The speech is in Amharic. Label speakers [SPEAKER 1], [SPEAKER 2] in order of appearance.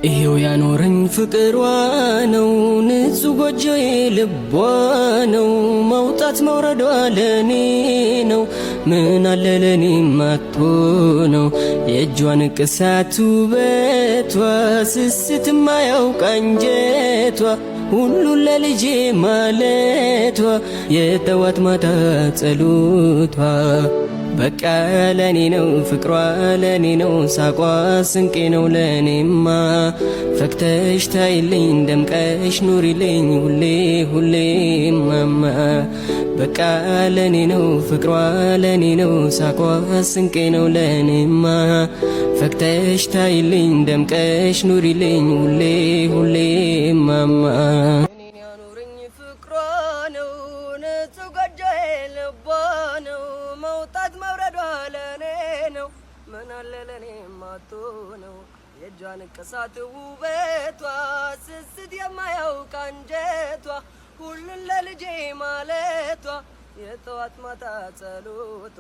[SPEAKER 1] ይሄው ያኖረኝ ፍቅሯ ነው ንጹህ ጎጆዬ ልቧ ነው መውጣት መውረዷ ለኔ ነው ምን አለ ለኔ ማቶ ነው የእጇን ቅሳት ውበቷ ስስት ማያውቅ አንጀቷ ሁሉ ለልጄ ማለቷ የጠዋት ማታ ጸሎቷ በቃ ለኔ ነው ፍቅሯ ለኔ ነው ሳቋ ስንቄ ነው ለኔማ ፈክተሽ ታይልኝ ደምቀሽ ኑሪልኝ ሁሌ ሁሌ ማማ በቃ ለኔ ነው ፍቅሯ ለኔ ነው ሳቋ ስንቄ ነው ለኔማ ፈክተሽ ታይልኝ ደምቀሽ ኑሪልኝ ሁሌ ሁሌ ማማ መውጣት መውረዷ ለኔ ነው ምን አለ ለኔ ማቶ ነው የእጇን ቅሳት ውበቷ ስስት የማያውቅ አንጀቷ ሁሉን ለልጄ ማለቷ የጠዋት ማታ ጸሎቷ